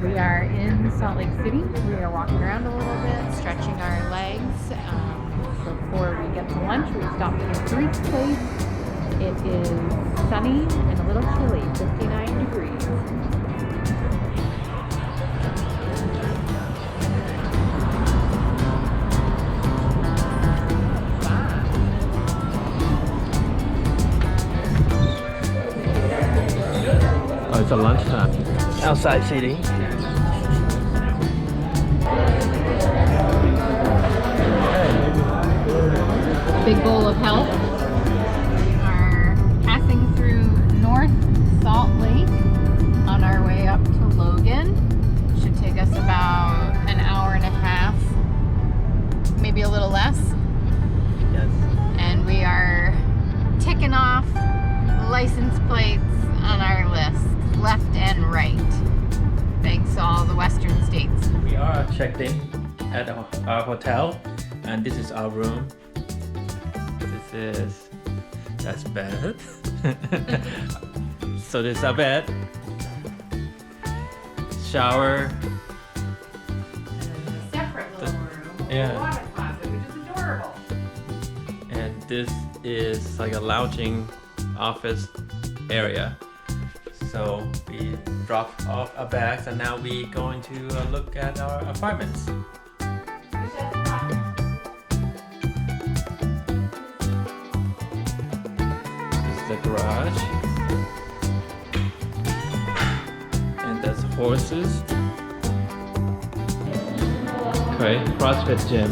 We are in Salt Lake City. We are walking around a little bit, stretching our legs. Before we get to lunch, we stopped at a Greek place. It is sunny and a little chilly, 59 degrees. Oh, it's a lunchtime. Outside seating. Big bowl of health. We are passing through North Salt Lake on our way up to Logan. Should take us about an hour and a half, maybe a little less. Yes. And we are ticking off license plates on our list, left and right, thanks to all the western states. We are checked in at our hotel, and this is our room. That's bed. So this is our bed, shower, And a separate little room with yeah. a water closet, which is adorable. and this is like a lounging office area. So we dropped off our bags, and now we're going to look at our apartments. The garage, and that's horses. Okay, CrossFit gym.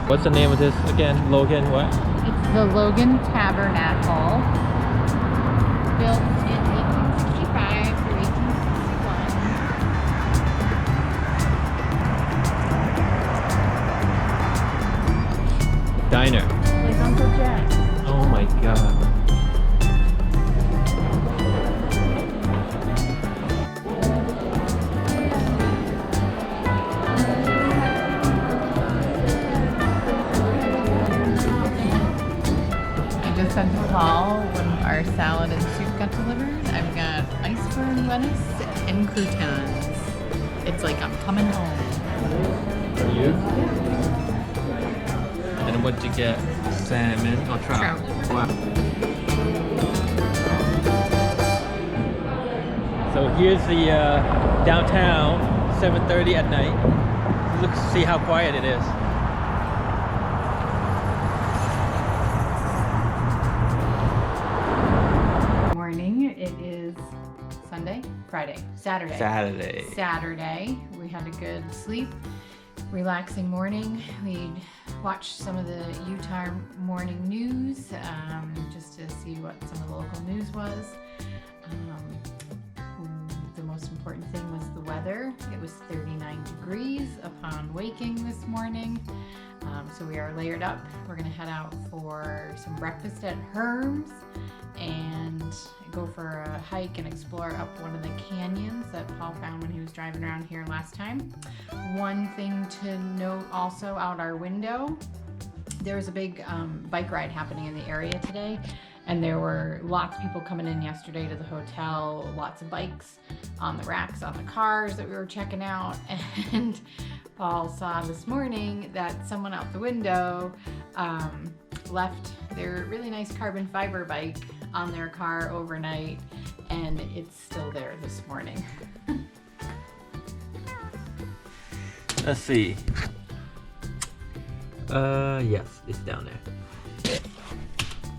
What's the name of this again? Logan what? It's the Logan Tabernacle, built in 1865 through 1861. Diner. Like Uncle Jack. Oh my god. Sent to Paul when our salad and soup got delivered. I've got iceberg lettuce and croutons. It's like I'm coming home. For you? And what'd you get? Salmon or trout? Trout. Wow. So here's the downtown, 7:30 at night. Look, see how quiet it is. It is Sunday, Friday, Saturday. Saturday. We had a good sleep, relaxing morning. We watched some of the Utah morning news just to see what some of the local news was. The most important thing was the weather. It was 39 degrees upon waking this morning. So we are layered up. We're gonna head out for some breakfast at Herm's and go for a hike and explore up one of the canyons that Paul found when he was driving around here last time. One thing to note also out our window, there was a big bike ride happening in the area today, and there were lots of people coming in yesterday to the hotel, lots of bikes on the racks on the cars that we were checking out, and Paul saw this morning that someone out the window left their really nice carbon fiber bike on their car overnight, and it's still there this morning. Let's see. Yes, it's down there.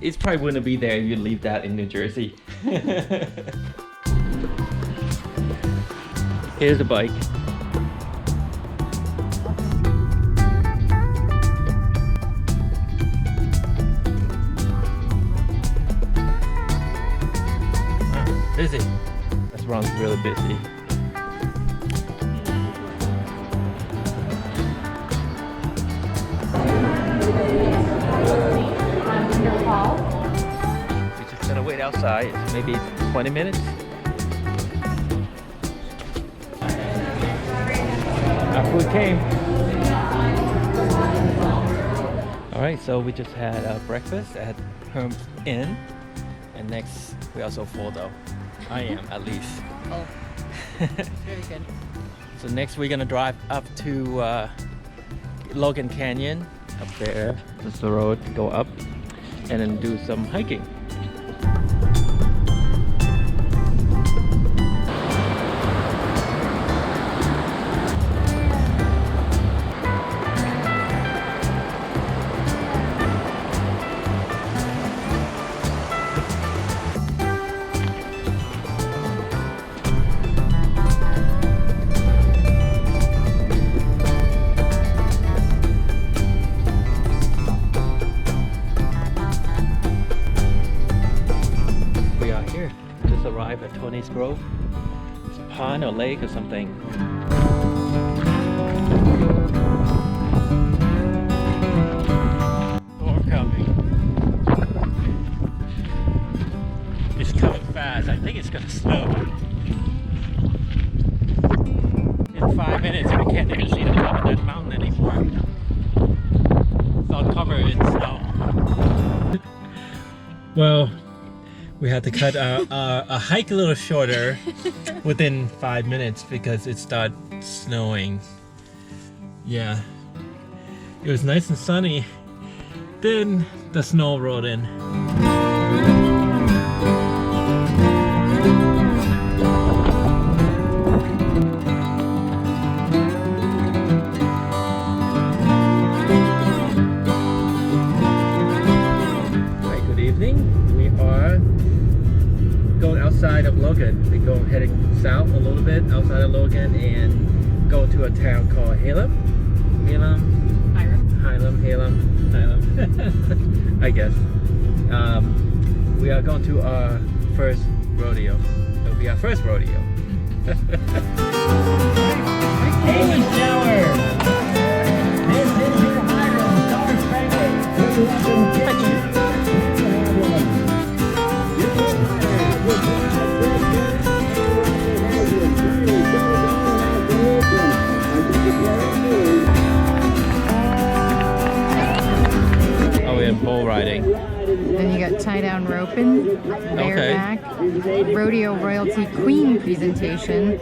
It probably wouldn't be there if you leave that in New Jersey. Here's the bike. Busy. Restaurant's really busy. We just gotta wait outside. Maybe 20 minutes. food came. All right, so we just had breakfast at Herm's Inn, and next we also full though. I am at least. Oh, very good. So next we're gonna drive up to Logan Canyon. Up there, just the road to go up, and then do some hiking. Arrive at Tony's Grove. It's a pond or lake or something. Storm coming. It's coming fast. I think it's gonna snow. In 5 minutes we can't even see the top of that mountain anymore. It's all covered in snow. Well, we had to cut a hike a little shorter within 5 minutes because it started snowing. Yeah, it was nice and sunny. Then the snow rolled in. Right, good evening. We are going outside of Logan. We go heading south a little bit outside of Logan and go to a town called Hiram, I guess. We are going to our first rodeo. It'll be our first rodeo. Baby shower! This is your Hiram, Star Spangled. Oh, we're bull riding. Then you got tie-down roping, bareback, rodeo royalty queen presentation.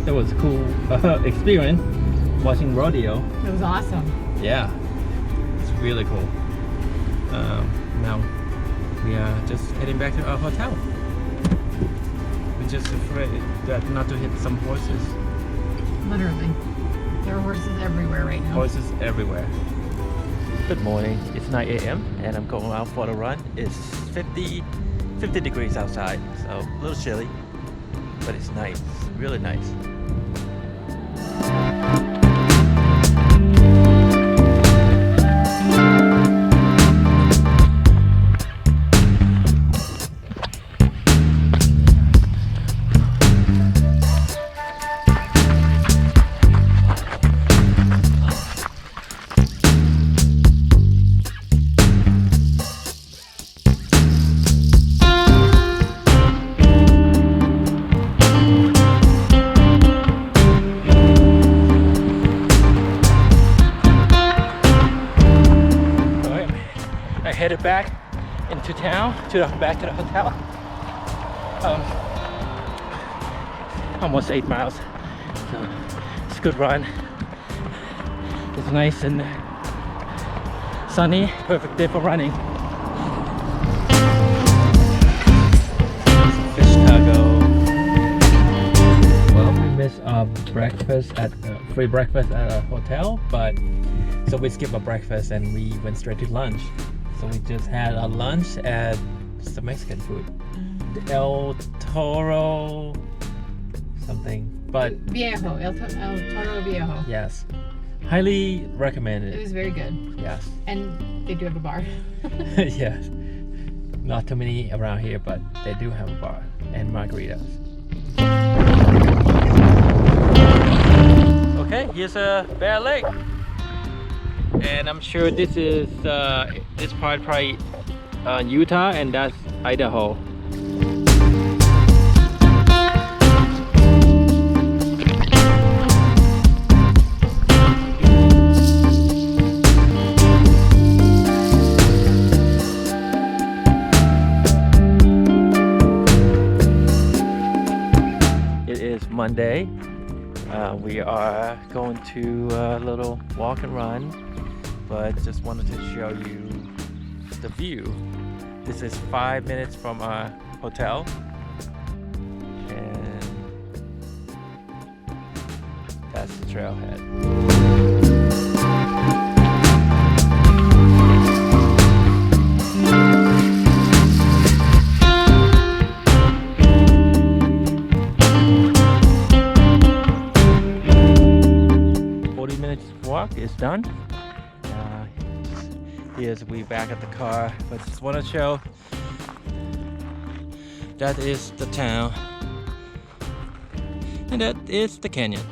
That was a cool experience watching rodeo. It was awesome. Yeah, it's really cool. Now we are just heading back to our hotel. We're just afraid that not to hit some horses. Literally. There are horses everywhere right now. Horses everywhere. Good morning. It's 9 a.m. and I'm going out for the run. It's 50 degrees outside, so a little chilly, but it's nice. Really nice. Headed back into town, back to the hotel. Almost 8 miles. So it's a good run. It's nice and sunny, perfect day for running. Fish taco. Well, we missed our breakfast at free breakfast at a hotel, but so we skipped our breakfast and we went straight to lunch. So we just had a lunch at some Mexican food. El Toro something. But Viejo, El Toro Viejo. Yes. Highly recommended. It was very good. Yes. And they do have a bar. Yes. Not too many around here, but they do have a bar. and margaritas. Okay, here's a Bear Lake, and I'm sure this is this part probably Utah, and that's Idaho. It is Monday. We are going to a little walk and run, but just wanted to show you the view. This is 5 minutes from our hotel, and that's the trailhead. 40 minutes walk is done. Here's we back at the car, but just want to show that is the town, and that is the canyon.